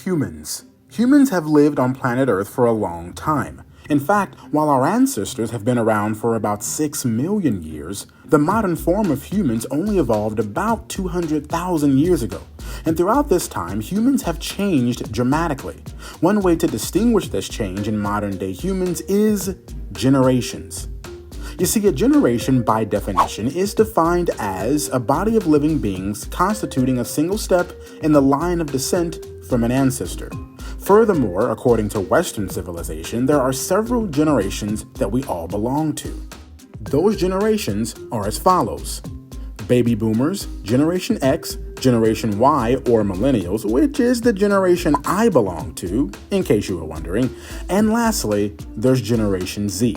Humans. Humans have lived on planet Earth for a long time. In fact, while our ancestors have been around for about 6 million years, the modern form of humans only evolved about 200,000 years ago. And throughout this time, humans have changed dramatically. One way to distinguish this change in modern-day humans is generations. You see, a generation, by definition, is defined as a body of living beings constituting a single step in the line of descent from an ancestor. Furthermore, according to Western civilization, there are several generations that we all belong to. Those generations are as follows: Baby Boomers, Generation X, Generation Y or Millennials, which is the generation I belong to, in case you were wondering, and lastly, there's Generation Z.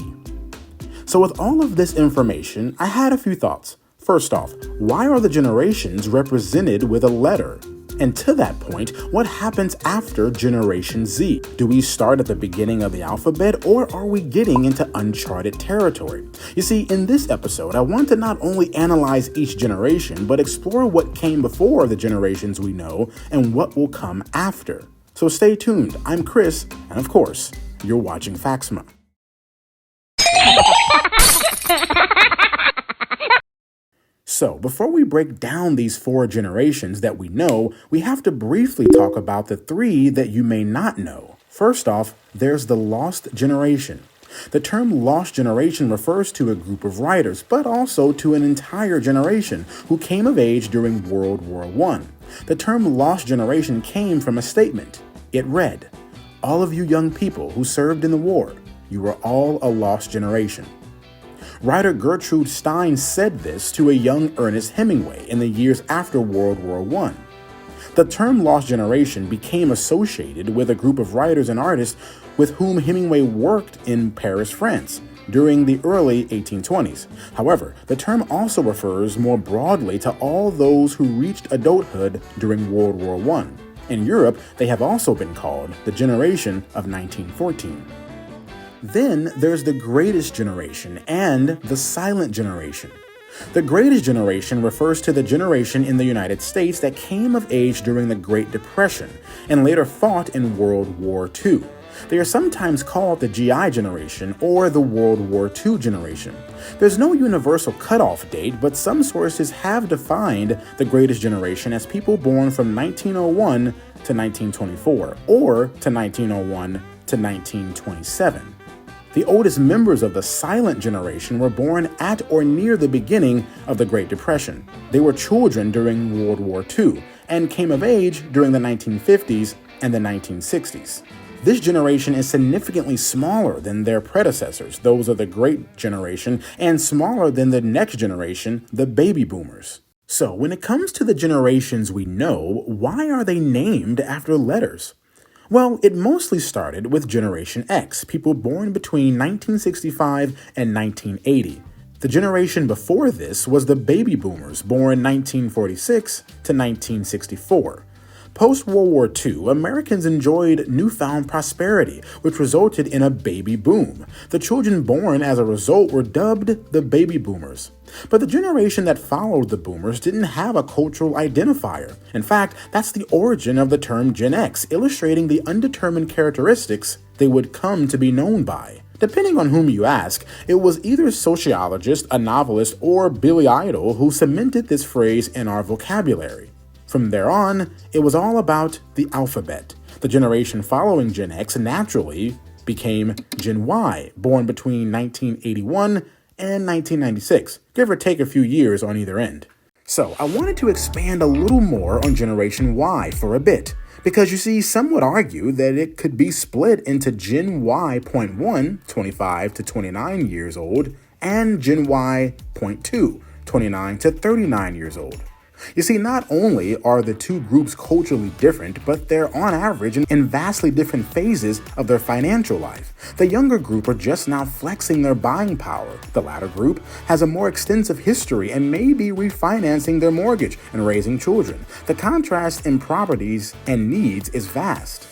So with all of this information, I had a few thoughts. First off, why are the generations represented with a letter? And to that point, what happens after Generation Z? Do we start at the beginning of the alphabet, or are we getting into uncharted territory? You see, in this episode, I want to not only analyze each generation, but explore what came before the generations we know and what will come after. So stay tuned. I'm Chris, and of course, you're watching Factsma. So, before we break down these 4 generations that we know, we have to briefly talk about the 3 that you may not know. First off, there's the lost generation. The term lost generation refers to a group of writers, but also to an entire generation who came of age during World War I. The term lost generation came from a statement. It read, "All of you young people who served in the war, you are all a lost generation." Writer Gertrude Stein said this to a young Ernest Hemingway in the years after World War I. The term lost generation became associated with a group of writers and artists with whom Hemingway worked in Paris, France, during the early 1820s. However, the term also refers more broadly to all those who reached adulthood during World War I. In Europe, they have also been called the generation of 1914. Then there's the greatest generation and the silent generation. The greatest generation refers to the generation in the United States that came of age during the Great Depression and later fought in World War II. They are sometimes called the GI generation or the World War II generation. There's no universal cutoff date, but some sources have defined the greatest generation as people born from 1901 to 1924 or to 1901 to 1927. The oldest members of the silent generation were born at or near the beginning of the Great Depression. They were children during World War II and came of age during the 1950s and the 1960s. This generation is significantly smaller than their predecessors, those of the Great Generation, and smaller than the next generation, the Baby Boomers. So when it comes to the generations we know, why are they named after letters? Well, it mostly started with Generation X, people born between 1965 and 1980. The generation before this was the Baby Boomers, born 1946 to 1964. Post-World War II, Americans enjoyed newfound prosperity, which resulted in a baby boom. The children born as a result were dubbed the Baby Boomers. But the generation that followed the Boomers didn't have a cultural identifier. In fact, that's the origin of the term Gen X, illustrating the undetermined characteristics they would come to be known by. Depending on whom you ask, it was either a sociologist, a novelist, or Billy Idol who cemented this phrase in our vocabulary. From there on, it was all about the alphabet. The generation following Gen X naturally became Gen Y, born between 1981 and 1996, give or take a few years on either end. So I wanted to expand a little more on Generation Y for a bit, because you see, some would argue that it could be split into Gen Y.1, 25 to 29 years old, and Gen Y.2, 29 to 39 years old. You see, not only are the two groups culturally different, but they're on average in vastly different phases of their financial life. The younger group are just now flexing their buying power. The latter group has a more extensive history and may be refinancing their mortgage and raising children. The contrast in properties and needs is vast.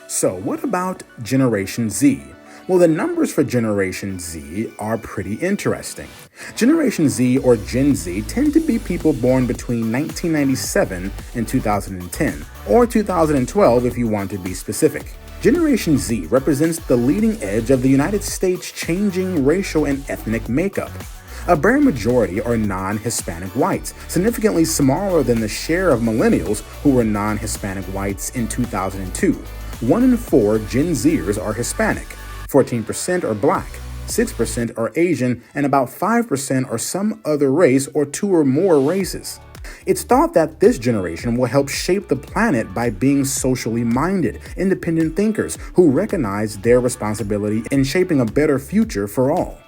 So what about Generation Z? Well, the numbers for Generation Z are pretty interesting. Generation Z or Gen Z tend to be people born between 1997 and 2010, or 2012 if you want to be specific. Generation Z represents the leading edge of the United States' changing racial and ethnic makeup. A bare majority are non-Hispanic whites, significantly smaller than the share of millennials who were non-Hispanic whites in 2002. 1 in 4 Gen Zers are Hispanic, 14% are Black, 6% are Asian, and about 5% are some other race or 2 or more races. It's thought that this generation will help shape the planet by being socially minded, independent thinkers who recognize their responsibility in shaping a better future for all.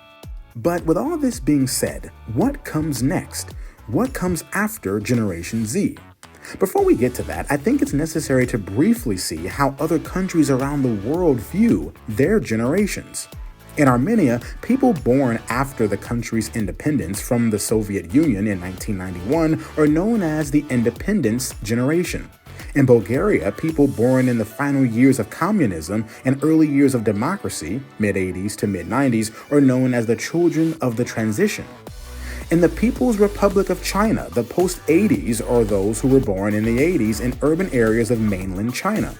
But with all this being said, what comes next? What comes after Generation Z? Before we get to that, I think it's necessary to briefly see how other countries around the world view their generations. In Armenia, people born after the country's independence from the Soviet Union in 1991 are known as the Independence Generation. In Bulgaria, people born in the final years of communism and early years of democracy, mid-80s to mid-90s, are known as the Children of the Transition. In the People's Republic of China, the post-80s are those who were born in the 80s in urban areas of mainland China.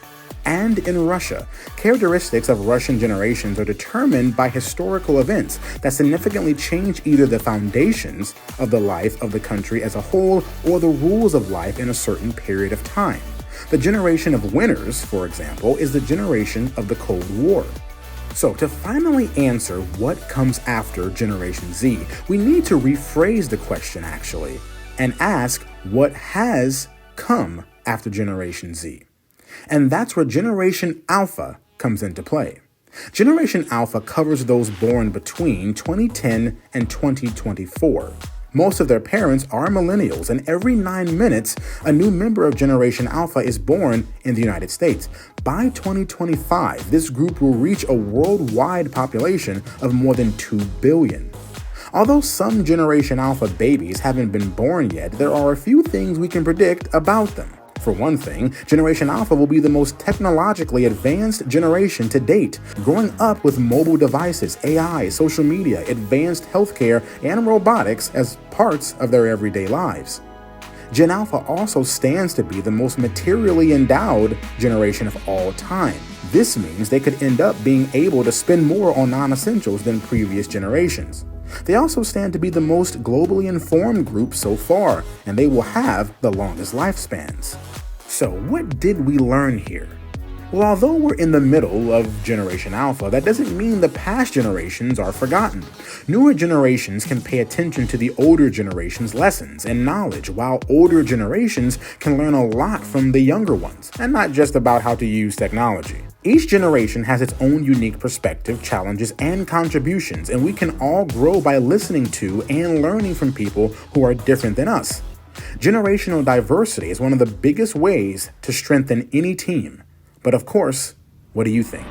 And in Russia, characteristics of Russian generations are determined by historical events that significantly change either the foundations of the life of the country as a whole or the rules of life in a certain period of time. The generation of winners, for example, is the generation of the Cold War. So to finally answer what comes after Generation Z, we need to rephrase the question actually, and ask what has come after Generation Z. And that's where Generation Alpha comes into play. Generation Alpha covers those born between 2010 and 2024. Most of their parents are millennials, and every 9 minutes, a new member of Generation Alpha is born in the United States. By 2025, this group will reach a worldwide population of more than 2 billion. Although some Generation Alpha babies haven't been born yet, there are a few things we can predict about them. For one thing, Generation Alpha will be the most technologically advanced generation to date, growing up with mobile devices, AI, social media, advanced healthcare, and robotics as parts of their everyday lives. Gen Alpha also stands to be the most materially endowed generation of all time. This means they could end up being able to spend more on non-essentials than previous generations. They also stand to be the most globally informed group so far, and they will have the longest lifespans. So what did we learn here? Well, although we're in the middle of Generation Alpha, that doesn't mean the past generations are forgotten. Newer generations can pay attention to the older generation's lessons and knowledge, while older generations can learn a lot from the younger ones, and not just about how to use technology. Each generation has its own unique perspective, challenges, and contributions, and we can all grow by listening to and learning from people who are different than us. Generational diversity is one of the biggest ways to strengthen any team. But of course, what do you think?